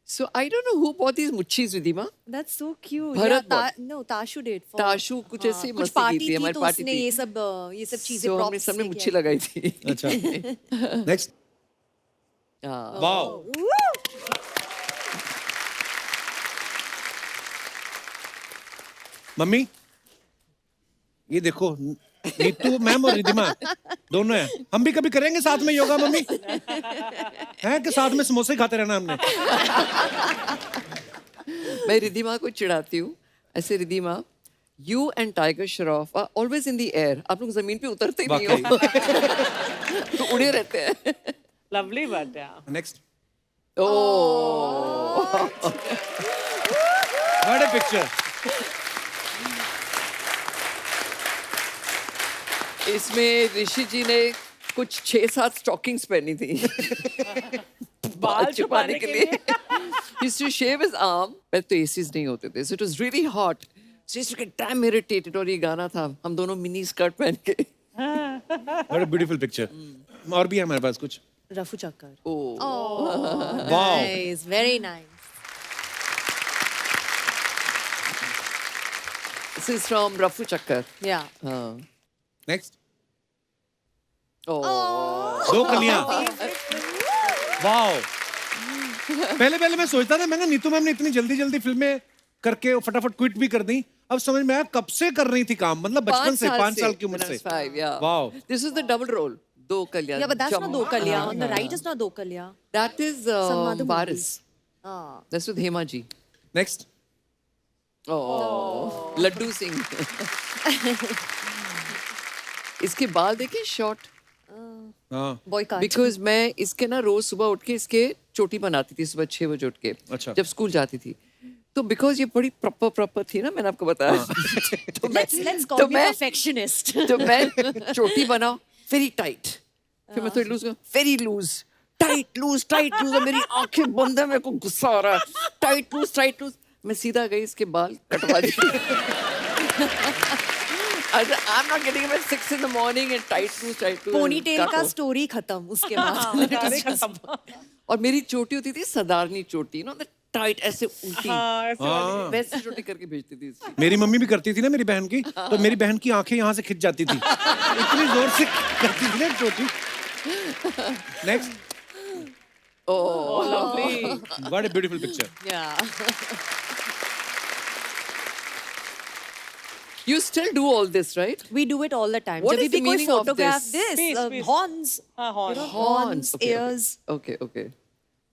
Speaker 3: So I don't know who bought these मुच्छीज Riddhima.
Speaker 4: That's so cute.
Speaker 3: Bharat
Speaker 4: Yeah,
Speaker 3: bought.
Speaker 4: no, Tashu did. For,
Speaker 3: Tashu कुछ ऐसे
Speaker 4: कुछ
Speaker 3: मस्ती की
Speaker 4: पार्टी
Speaker 3: थी,
Speaker 4: थी
Speaker 3: हमारी
Speaker 4: तो
Speaker 3: पार्टी
Speaker 4: उसने
Speaker 3: थी.
Speaker 4: ये सब चीजें
Speaker 3: So हमने
Speaker 4: props
Speaker 3: सबने
Speaker 4: से
Speaker 3: मुच्छी
Speaker 4: किया.
Speaker 3: लगाई थी.
Speaker 1: अच्छा. नेक्स्ट.
Speaker 3: हाँ.
Speaker 1: वाओ. मम्मी ये देखो, नीतू मैम और रिधिमा दोनों हैं. हम भी कभी करेंगे साथ में योगा मम्मी, हैं कि साथ में समोसे खाते रहना हमने.
Speaker 3: मैं रिधिमा को चिढ़ाती हूँ ऐसे. Ridhima you and Tiger Shroff are always in the air. आप लोग जमीन पे उतरते ही नहीं हो. तो उड़े रहते हैं.
Speaker 2: Lovely, but yeah.
Speaker 1: Next.
Speaker 3: Oh
Speaker 1: what a picture.
Speaker 3: इसमें ऋषि जी ने कुछ 6-7 स्टॉकिंग्स पहनी थी बाल छुपाने के लिए. He used to shave his arm. पहले तो एसीज नहीं होते थे, so it was really hot. So he used to get damn irritated. और ये गाना था, हम दोनों मिनी स्कर्ट पहन के.
Speaker 1: What a beautiful picture. और भी है हमारे पास कुछ.
Speaker 4: रफू चक्कर.
Speaker 1: Wow.
Speaker 4: Nice, very nice.
Speaker 3: This is from रफू चक्कर.
Speaker 4: Yeah.
Speaker 3: हाँ.
Speaker 1: नेक्स्ट.
Speaker 3: ओह
Speaker 1: 2 कलियां. वाओ. पहले मैं सोचता था, मैंने नीतू मैम ने इतनी जल्दी फिल्में करके फटाफट क्विट भी कर दी. अब समझ में आया कब से कर रही थी काम, मतलब बचपन से 5 साल की उम्र से.
Speaker 3: 5, yeah.
Speaker 1: Wow.
Speaker 3: This is the double role. 2 कलियां.
Speaker 4: Yeah, but that's not
Speaker 3: Jump.
Speaker 4: Dokalya. On the right is not Dokalya.
Speaker 3: That is
Speaker 4: Some other
Speaker 3: Varis.
Speaker 4: Ah.
Speaker 3: That's with Hema ji.
Speaker 1: Next.
Speaker 3: Oh, Laddu Singh. इसके बाल देखिए short.
Speaker 1: हाँ.
Speaker 4: Boy cut.
Speaker 3: Because मैं इसके ना रोज सुबह उठ के इसके चोटी बनाती थी सुबह 6 बजे उठ के.
Speaker 1: अच्छा.
Speaker 3: जब स्कूल जाती थी तो बिकॉज ये बड़ी प्रॉपर थी ना, मैंने आपको बताया. तो
Speaker 4: Let's call
Speaker 3: तो
Speaker 4: me
Speaker 3: मैं
Speaker 4: perfectionist.
Speaker 3: तो मैं चोटी बनाऊं वेरी टाइट, फिर मैं थोड़ी loose very loose, tight loose. मेरी आंखें बंद है, मेरे को गुस्सा आ रहा है. Tight loose. मैं सीधा गई इसके बाल कटवा दी. I'm not getting up at 6 in the morning and tight lose.
Speaker 4: Ponytail का स्टोरी खत्म उसके बाद.
Speaker 2: सारे खत्म.
Speaker 3: और मेरी चोटी होती थी सदारनी चोटी, नो द टाइट ऐसे उल्टी.
Speaker 2: हाँ, ऐसे वाली.
Speaker 3: वैसे चोटी करके भेजती थी इसकी.
Speaker 1: मेरी मम्मी भी करती थी ना मेरी बहन की, तो मेरी बहन की आंखें यहाँ से खिंच जाती थी, इतनी जोर से करती थी ना छोटी. Next.
Speaker 3: Oh,
Speaker 2: Lovely.
Speaker 1: What a beautiful picture.
Speaker 4: Yeah.
Speaker 3: you still do all this, right?
Speaker 4: We do it all the time.
Speaker 3: What
Speaker 4: जब
Speaker 3: is
Speaker 4: भी
Speaker 3: the
Speaker 4: कोई
Speaker 3: meaning of
Speaker 4: photograph
Speaker 3: this?
Speaker 2: Peace.
Speaker 4: horns,
Speaker 2: हाँ, horn.
Speaker 4: horns,
Speaker 3: Okay,
Speaker 4: ears.
Speaker 3: Okay.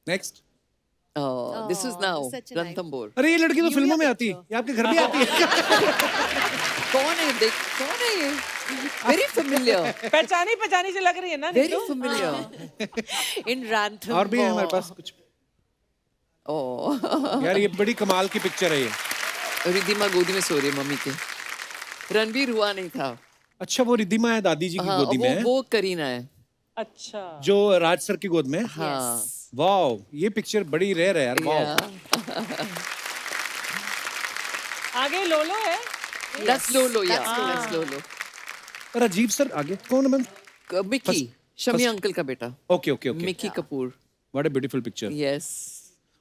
Speaker 1: Next.
Speaker 3: Oh, this is now
Speaker 4: such a nice-
Speaker 3: Ranthambore.
Speaker 1: अरे ये लड़की तो फिल्मों में आती है, ये आपके घर भी आती है.
Speaker 3: कौन है देख, कौन है ये? Very familiar.
Speaker 2: पहचानी से लग रही है ना
Speaker 3: Very
Speaker 2: Neetu?
Speaker 3: familiar.
Speaker 4: In Ranthambore.
Speaker 1: और भी है हमारे पास कुछ.
Speaker 3: ओह
Speaker 1: यार ये बड़ी कमाल की पिक्चर है ये।
Speaker 3: रिद्धिमा गोदी में सो रही है मम्मी के। रणबीर हुआ नहीं था।
Speaker 1: अच्छा वो रिद्धिमा है दादी जी की
Speaker 3: हाँ,
Speaker 1: गोदी में है?
Speaker 3: वो करीना है।
Speaker 2: अच्छा
Speaker 1: जो राज सर की गोद में है?
Speaker 3: हाँ
Speaker 1: वाओ ये पिक्चर बड़ी रेयर है यार। Wow
Speaker 3: yeah.
Speaker 2: आगे लोलो है।
Speaker 3: That's Lolo, yeah.
Speaker 4: That's Lolo.
Speaker 3: That's Lolo.
Speaker 1: और अजीब सर आगे कौन है मैम?
Speaker 3: मिकी, शमी अंकल का बेटा।
Speaker 1: Okay okay okay.
Speaker 3: Mickey Kapoor.
Speaker 1: What a beautiful picture.
Speaker 3: Yes.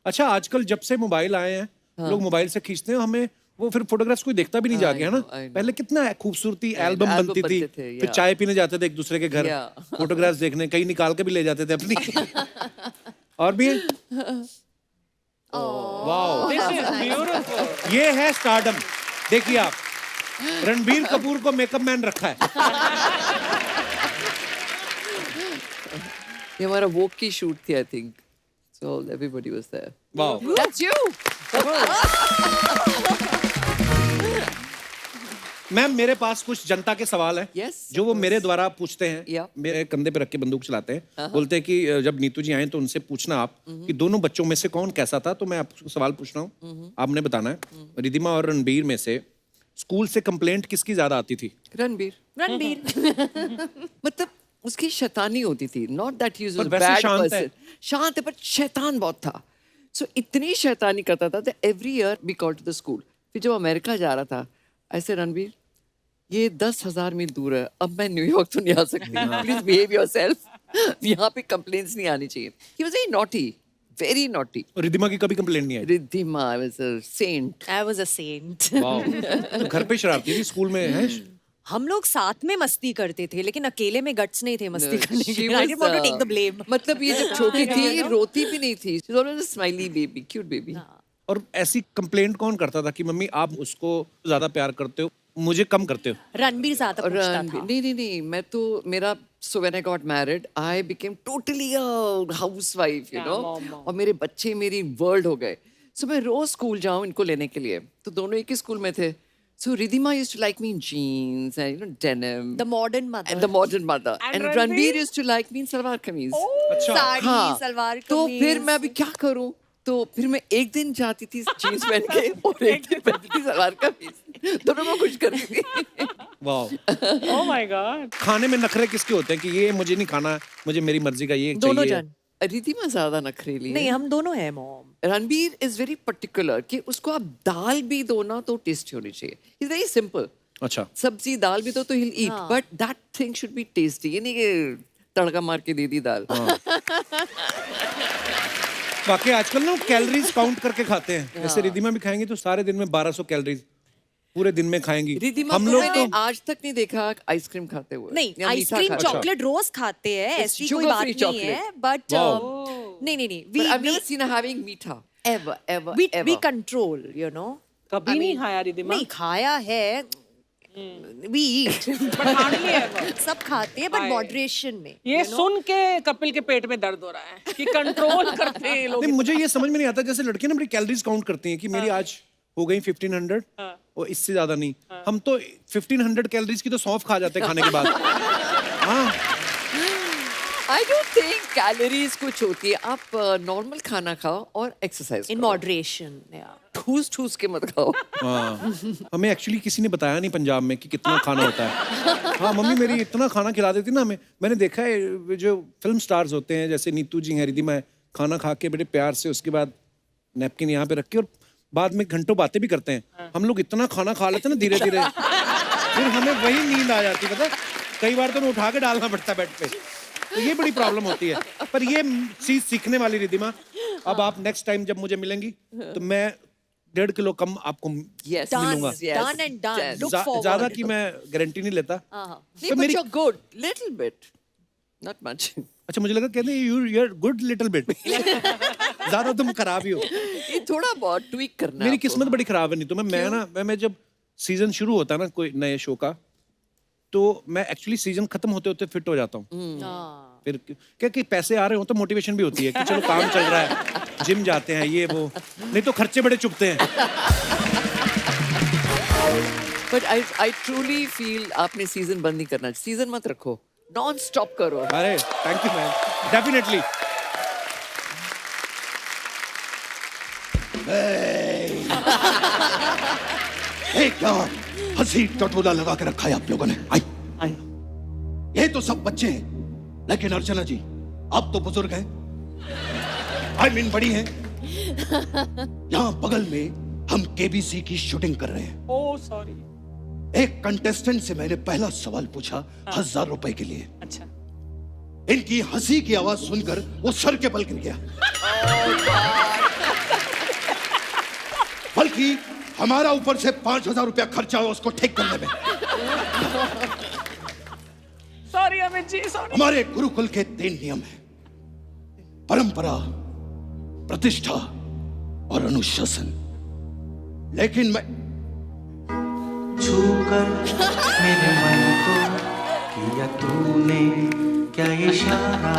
Speaker 1: अच्छा आजकल जब से मोबाइल आए हैं लोग मोबाइल से खींचते हैं, हमें वो फिर फोटोग्राफ्स कोई देखता भी नहीं जाके, है ना?
Speaker 3: I know.
Speaker 1: पहले कितना खूबसूरती एल्बम
Speaker 3: एल्बम
Speaker 1: बनती थी,
Speaker 3: बनते थे,
Speaker 1: फिर
Speaker 3: yeah.
Speaker 1: चाय पीने जाते थे एक दूसरे के घर,
Speaker 3: Yeah.
Speaker 1: फोटोग्राफ्स देखने, कहीं निकाल के भी ले जाते थे अपनी। और भी है? Wow
Speaker 2: this is beautiful.
Speaker 1: ये है स्टारडम। देखिए आप रणबीर कपूर को मेकअप मैन रखा है।
Speaker 3: ये हमारा वोक की शूट थी I think. So everybody was there.
Speaker 1: Wow
Speaker 3: That's you.
Speaker 1: Ma'am मेरे पास कुछ जनता के सवाल हैं
Speaker 3: Yes,
Speaker 1: जो वो मेरे द्वारा पूछते हैं।
Speaker 3: Yeah.
Speaker 1: मेरे कंधे पे रख के बंदूक चलाते हैं। बोलते हैं कि जब नीतू जी आए तो उनसे पूछना आप कि दोनों बच्चों में से कौन कैसा था। तो मैं आपको सवाल पूछ रहा हूँ, आपने बताना है। रिद्धिमा और रणबीर में से स्कूल से कंप्लेंट किसकी ज्यादा आती थी?
Speaker 3: रणबीर। मतलब उसकी शैतानी होती थी। Not that he was a
Speaker 1: पर वैसे
Speaker 3: bad
Speaker 1: शांत है।
Speaker 3: person. शांत है but शैतान बहुत था। So इतनी शैतानी करता था that every year we called to the school. फिर जब अमेरिका जा रहा था ऐसे रणबीर ये 10,000 मील दूर है, अब मैं न्यूयॉर्क तो नहीं आ सकती, प्लीज बिहेव योरसेल्फ। यहाँ पे कंप्लेंट्स नहीं आनी चाहिए। He was very naughty.
Speaker 1: और रिद्धिमा की कभी कंप्लेंट नहीं आई?
Speaker 3: Riddhima was a saint.
Speaker 4: I was a saint.
Speaker 1: Wow तो घर पे शरारती थी, स्कूल में है?
Speaker 4: हम लोग साथ में मस्ती करते थे लेकिन अकेले में गट्स नहीं थे मस्ती करने
Speaker 3: She
Speaker 4: के। I
Speaker 3: was,
Speaker 4: didn't want to take the blame.
Speaker 3: मतलब ये जब छोटी थी ये रोती भी नहीं थी। She was always a smiley baby, cute baby.
Speaker 1: और ऐसी कंप्लेंट कौन करता था कि मम्मी आप उसको ज्यादा प्यार करते हो, मुझे कम करते हो?
Speaker 4: रणबीर ज्यादा पूछता था।
Speaker 3: नहीं मैं तो मेरा so when I got married I became totally a housewife, you know, और मेरे बच्चे मेरी वर्ल्ड हो गए। So मैं रोज स्कूल जाऊँ इनको लेने के लिए, तो दोनों एक ही स्कूल में थे। So Riddhima used to like me in jeans and you know denim.
Speaker 4: The modern mother.
Speaker 3: And the modern mother.
Speaker 2: And
Speaker 3: And Ranbir used to like me in salwar kameez.
Speaker 1: अच्छा
Speaker 4: साड़ी
Speaker 3: हाँ,
Speaker 4: सलवार
Speaker 3: तो
Speaker 4: कमीज।
Speaker 3: फिर मैं अभी क्या करूं? तो फिर मैं एक दिन जाती थी जीन्स पहन के और एक दिन पहनती थी सलवार कमीज। दोनों को खुश करती थी।
Speaker 1: वाओ।
Speaker 2: Oh my God.
Speaker 1: खाने में नखरे किसके होते हैं कि ये मुझे नहीं खाना, मुझे मेरी मर्जी का ये
Speaker 4: दोनों
Speaker 1: चाहिए?
Speaker 4: जन।
Speaker 3: रिद्धिमा ज्यादा नखरेली
Speaker 4: नहीं
Speaker 3: है।
Speaker 4: हम दोनों हैं mom.
Speaker 3: Ranbir is very particular कि उसको आप दाल भी दो ना तो टेस्टी होनी चाहिए। Is very simple.
Speaker 1: अच्छा
Speaker 3: सब्जी दाल भी दो तो he'll eat, but that thing should be tasty। ये नहीं कि तड़का मार के दे दी दाल।
Speaker 1: बाकी आजकल ना कैलोरीज काउंट करके खाते हैं। जैसे रिद्धिमा भी खाएंगी तो सारे दिन में 1200 कैलोरीज पूरे दिन में खाएंगी।
Speaker 3: रिद्धिमा
Speaker 1: हम
Speaker 3: को
Speaker 1: लोग
Speaker 3: मैंने
Speaker 1: तो
Speaker 3: आज तक नहीं देखा आइसक्रीम खाते हुए।
Speaker 4: नहीं
Speaker 3: या मीठा
Speaker 4: आइसक्रीम
Speaker 3: खाते हुए।
Speaker 4: चॉकलेट रोज खाते हैं,
Speaker 3: It's
Speaker 4: ऐसी कोई
Speaker 3: sugar
Speaker 4: बात
Speaker 3: free
Speaker 4: नहीं है।
Speaker 3: chocolate.
Speaker 4: But
Speaker 1: Wow.
Speaker 4: नहीं
Speaker 3: But I've never seen her having मीठा ever ever
Speaker 4: we
Speaker 3: ever।
Speaker 4: Control you know.
Speaker 2: कभी नहीं खाया रिद्धिमा।
Speaker 4: नहीं खाया है। We eat.
Speaker 2: But hardly ever।
Speaker 4: सब खाते हैं बट मॉडरेशन में।
Speaker 2: ये सुन के कपिल के पेट में दर्द हो रहा है कि कंट्रोल करते हैं ये लोग।
Speaker 1: नहीं, मुझे ये समझ में नहीं आता जैसे लड़कियां ना बड़ी कैलोरीज काउंट करती हैं कि मेरी आज हो गई 1500 और इससे ज्यादा नहीं। हम तो 1500 कैलोरीज की तो सौंफ खा जाते हैं खाने के बाद। हाँ
Speaker 3: I don't think कैलोरीज कुछ होती है। आप नॉर्मल खाना खाओ और एक्सरसाइज
Speaker 4: इन मॉडरेशन।
Speaker 3: ठूस के मत खाओ।
Speaker 1: हाँ हमें एक्चुअली किसी ने बताया नहीं पंजाब में कि कितना खाना होता है। हाँ मम्मी मेरी इतना खाना खिला देती ना हमें। मैंने देखा है जो फिल्म स्टार्स होते हैं जैसे नीतू जी हैं, रिद्धिमा है, खाना खा के बड़े प्यार से उसके बाद नैपकिन यहाँ पे रख के और बाद में घंटों बातें भी करते हैं। हम लोग इतना खाना खा लेते हैं ना धीरे धीरे फिर हमें वही नींद आ जाती है। पता है कई बार तो हमें उठा के डालना पड़ता है बेड पे, तो ये बड़ी प्रॉब्लम होती है। पर ये चीज सीखने वाली रिद्धिमा। अब आप नेक्स्ट टाइम जब मुझे मिलेंगी तो मैं 1.5 किलो कम आपको
Speaker 3: Yes,
Speaker 1: मिलूंगा।
Speaker 4: Done and done. Look forward.
Speaker 1: ज्यादा की मैं गारंटी नहीं लेता।
Speaker 3: नहीं,
Speaker 1: तो
Speaker 3: but
Speaker 1: मेरी-
Speaker 3: you're good, little bit, not much।
Speaker 1: अच्छा मुझे लगा कहते हैं you are good little bit. ज्यादा तुम खराब ही हो।
Speaker 3: ये थोड़ा बहुत ट्वीक करना है
Speaker 1: मेरी
Speaker 3: आपको।
Speaker 1: किस्मत बड़ी खराब है। नहीं तो मैं जब सीजन शुरू होता है ना कोई नए शो का तो मैं एक्चुअली सीजन खत्म होते होते फिट हो जाता हूँ। फिर क्या कि पैसे आ रहे हो तो मोटिवेशन भी होती है कि चलो काम चल रहा है, जिम जाते हैं ये वो, नहीं तो खर्चे बड़े चुभते हैं।
Speaker 3: But I truly feel आपने सीजन बंद नहीं करना। सीजन मत रखो, नॉन स्टॉप करो।
Speaker 1: अरे थैंक यू मैम, डेफिनेटली।
Speaker 5: क्या हंसी टटोला लगा के रखा है आप लोगों ने। आई ये तो सब बच्चे हैं, लेकिन अर्चना जी आप तो बुजुर्ग हैं, आई मीन बड़ी हैं। यहाँ बगल में हम केबीसी की शूटिंग कर रहे हैं।
Speaker 2: Oh sorry.
Speaker 5: एक कंटेस्टेंट से मैंने पहला सवाल पूछा 1000 रुपए के लिए।
Speaker 2: अच्छा।
Speaker 5: इनकी हंसी की आवाज सुनकर वो सर के बल गिर गया। बल्कि हमारा ऊपर से 5000 रुपया खर्चा हुआ उसको ठीक करने में।
Speaker 2: Sorry Amit ji, sorry.
Speaker 5: हमारे गुरुकुल के 3 नियम हैं: परंपरा, प्रतिष्ठा और अनुशासन। लेकिन मैं
Speaker 6: छूकर मेरे मन को किया तूने क्या इशारा।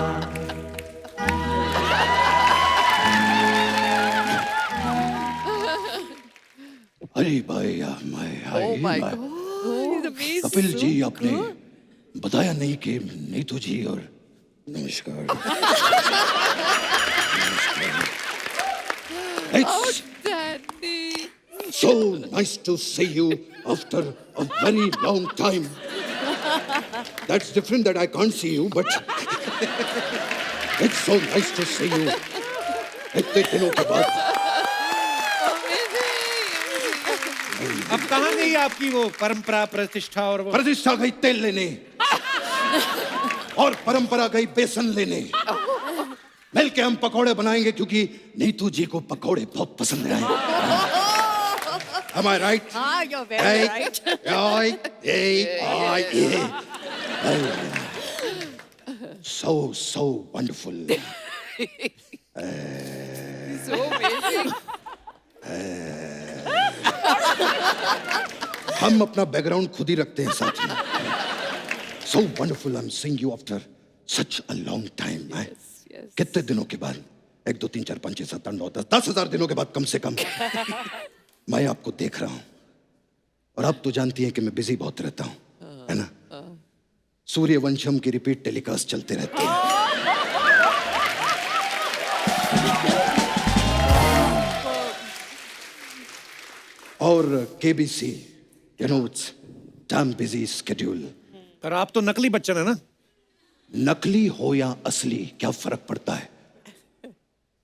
Speaker 5: अरे भाई
Speaker 3: Oh my God. He's amazing.
Speaker 5: Kapil ji आपने बताया नहीं कि नीतू जी और नमस्कार। It's
Speaker 3: Daddy.
Speaker 5: so nice to see you after a very long time. That's different that I can't see you, but it's so nice to see you. इतने दिनों के बाद।
Speaker 1: अब कहाँ गई आपकी वो परंपरा, प्रतिष्ठा और वो?
Speaker 5: प्रतिष्ठा गई तेल लेने और परंपरा गई बेसन लेने। मिलके हम पकौड़े बनाएंगे क्योंकि नीतू जी को पकौड़े बहुत पसंद हैं। Am I right?
Speaker 4: हाँ, you're very right.
Speaker 5: So wonderful.
Speaker 3: So amazing.
Speaker 5: हम अपना बैकग्राउंड खुद ही रखते हैं साथ में। So wonderful, I'm seeing you after such a long time.
Speaker 3: Yes.
Speaker 5: कितने दिनों के बाद? 1 2 3 4 5 6 7 8 9 10 10,000 दिनों के बाद कम से कम मैं आपको देख रहा हूं। और आप तो जानती हैं कि मैं बिजी बहुत रहता हूं, है ना? सूर्यवंशम की रिपीट टेलीकास्ट चलते रहते हैं। और KBC, you know, it's damn busy schedule.
Speaker 1: पर आप तो नकली बच्चन है ना?
Speaker 5: नकली हो या असली क्या फर्क पड़ता है?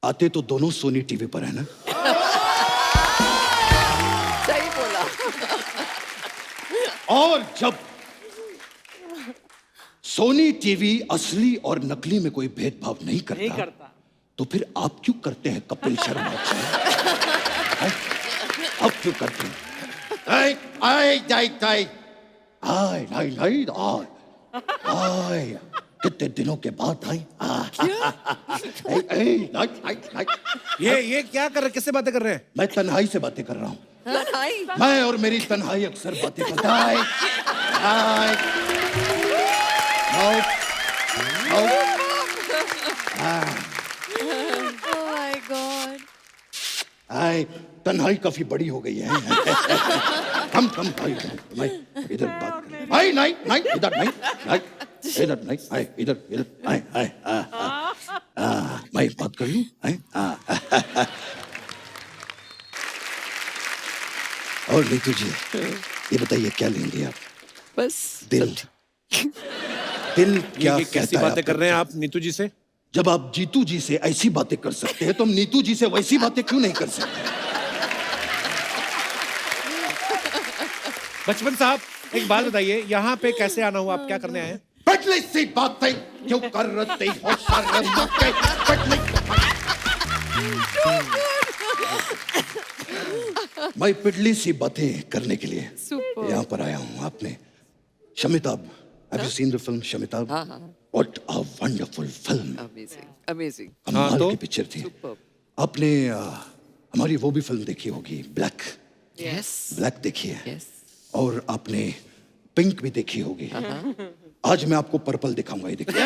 Speaker 5: आते तो दोनों सोनी टीवी पर है ना?
Speaker 3: सही बोला।
Speaker 5: और जब सोनी टीवी असली और नकली में कोई भेदभाव नहीं करता, तो फिर आप क्यों करते हैं कपिल शर्मा? आप क्यों करते हैं? कितने दिनों के बाद आई।
Speaker 1: ये क्या कर रहे, किससे बातें कर रहे हैं?
Speaker 5: मैं तन्हाई से बातें कर रहा हूँ। मैं और मेरी तन्हाई अक्सर बातें करता है।
Speaker 4: Oh my God.
Speaker 5: आए तन्हाई काफी बड़ी हो गई है। कम भाई, मैं इधर बात कर। आई नहीं इधर नहीं इधर नहीं, आए इधर आए मैं बात कर लूं। और नीतू जी ये बताइए क्या लेंगे आप?
Speaker 3: बस
Speaker 5: दिल क्या
Speaker 1: ये कैसी
Speaker 5: कहता है
Speaker 1: बातें कर रहे हैं आप नीतू जी से?
Speaker 5: जब आप जीतू जी से ऐसी बातें कर सकते हैं तो हम नीतू जी से वैसी बातें क्यों नहीं कर सकते?
Speaker 1: बचपन साहब एक बात बताइए, यहाँ पे कैसे आना हुआ, आप क्या करने आए हैं?
Speaker 5: पटली सी बातें क्यों कर रहे हो शर्म के? मैं पिटली सी बातें करने के लिए
Speaker 3: Super.
Speaker 5: यहाँ पर आया हूँ। आपने शमिताब, have you seen the film शमिताब? What a wonderful film.
Speaker 3: Amazing.
Speaker 5: कमाल
Speaker 1: तो?
Speaker 5: की पिक्चर थी।
Speaker 3: Superb.
Speaker 5: आपने हमारी वो भी फिल्म देखी होगी, ब्लैक
Speaker 3: यस
Speaker 5: देखी है।
Speaker 3: यस।
Speaker 5: और आपने पिंक भी देखी होगी। आज मैं आपको पर्पल दिखाऊंगा, ये देखिए।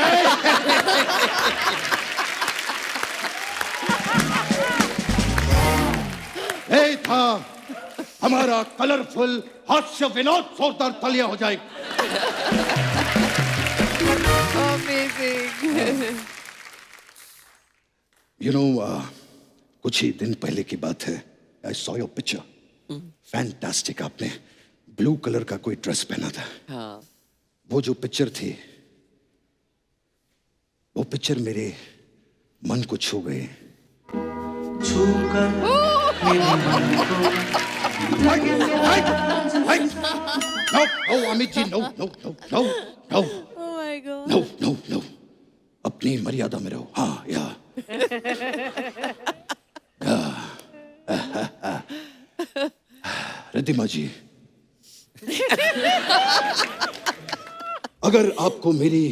Speaker 5: ये था हमारा कलरफुल हास्य विनोद, जोरदार तालियां हो जाए।
Speaker 3: अमेजिंग।
Speaker 5: You know, कुछ ही दिन पहले की बात है। I saw your picture, fantastic. आपने ब्लू कलर का कोई ड्रेस पहना था।
Speaker 3: हाँ
Speaker 5: वो जो पिक्चर थी, वो पिक्चर मेरे मन को छू गए।
Speaker 6: छूकर मेरे मन को
Speaker 5: no Amit ji, no no no no no
Speaker 4: Oh my God.
Speaker 5: No no no, अपनी मर्यादा में रहो। हाँ या रिद्धिमा जी, अगर आपको मेरी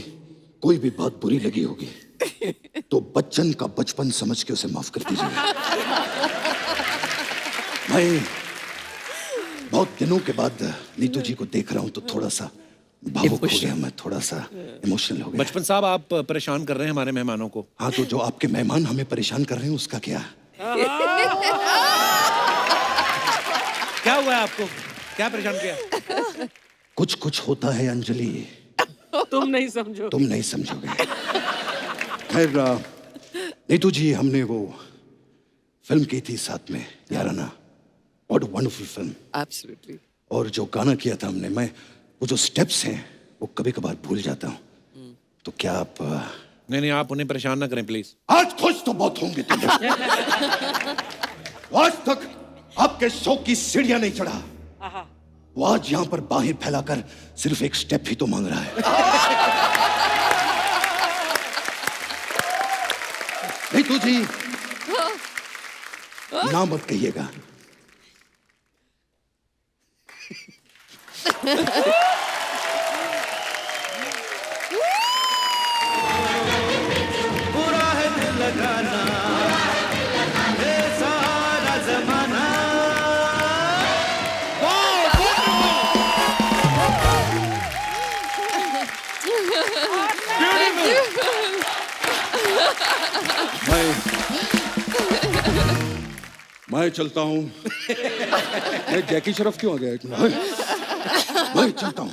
Speaker 5: कोई भी बात बुरी लगी होगी तो बच्चन का बचपन समझ के उसे माफ कर दीजिए। मैं बहुत दिनों के बाद नीतू जी को देख रहा हूं तो थोड़ा सा भावुक हो गया, मैं थोड़ा सा इमोशनल हो गया।
Speaker 1: बचपन साहब, आप परेशान कर रहे हैं हमारे मेहमानों को।
Speaker 5: हाँ, तो जो आपके मेहमान हमें परेशान कर रहे हैं उसका क्या?
Speaker 1: क्या हुआ है आपको? क्या परेशान किया?
Speaker 5: कुछ कुछ होता है अंजलि,
Speaker 2: तुम नहीं समझो।
Speaker 5: तुम नहीं समझोगे। खैर नीतू जी, हमने वो फिल्म की थी साथ में, Yaarana. What a wonderful film.
Speaker 3: Absolutely.
Speaker 5: और जो गाना किया था हमने, मैं वो जो स्टेप्स हैं वो कभी कभार भूल जाता हूँ। तो क्या आप
Speaker 1: नहीं, आप उन्हें परेशान ना करें प्लीज।
Speaker 5: आज खुश तो बहुत होंगे तुम। आज तक आपके शो की सीढ़ियां नहीं चढ़ा, वो आज यहां पर बाहें फैलाकर सिर्फ एक स्टेप ही तो मांग रहा है। नीतू जी, ना मत कहिएगा।
Speaker 6: बुरा है दिल लगाना, ये सारा जमाना।
Speaker 5: मैं चलता हूं। मैं जैकी श्रॉफ क्यों आ गया? एक मिनट। मैं चलता हूं।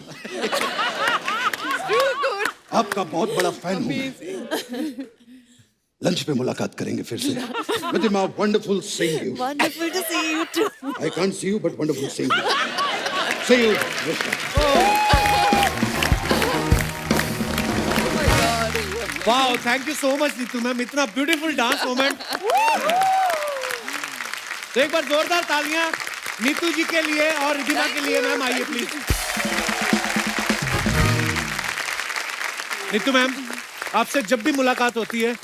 Speaker 5: आपका बहुत बड़ा फैन हूं मैं। लंच पे मुलाकात करेंगे फिर से। Riddhima, wonderful seeing you.
Speaker 4: Wonderful to see you too.
Speaker 5: I can't see you, but wonderful seeing you. See you.
Speaker 1: Wow, thank you so much Neetu ma'am, इतना ब्यूटीफुल डांस मोमेंट। तो एक बार जोरदार तालियां नीतू जी के लिए और रिद्धिमा के लिए। मैम आइए प्लीज। नीतू मैम, आपसे जब भी मुलाकात होती है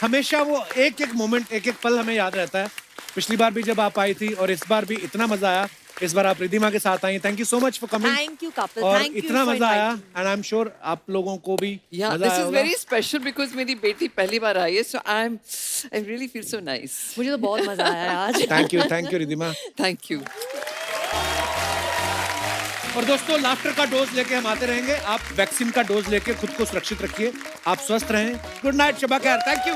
Speaker 1: हमेशा वो एक एक मोमेंट, एक एक पल हमें याद रहता है। पिछली बार भी जब आप आई थी और इस बार भी इतना मजा आया। इस बार आप रिद्धिमा के साथ आई। Thank you so much for coming.
Speaker 4: Thank you, couple.
Speaker 1: और
Speaker 4: Thank you
Speaker 1: इतना
Speaker 4: for
Speaker 1: मजा आया
Speaker 4: inviting me.
Speaker 1: And I am sure आप लोगों को भी
Speaker 3: Yeah,
Speaker 1: मजा
Speaker 3: this
Speaker 1: आया
Speaker 3: is
Speaker 1: होगा।
Speaker 3: very special because मेरी बेटी पहली बार आई है, so I really feel so nice.
Speaker 4: मुझे तो बहुत मजा आया आज।
Speaker 1: Thank you Riddhima.
Speaker 3: Thank you.
Speaker 1: और दोस्तों, लाफ्टर का डोज लेके हम आते रहेंगे। आप वैक्सीन का डोज लेके खुद को सुरक्षित रखिए। आप स्वस्थ रहें। गुड नाइट, शबा खैर। Thank you.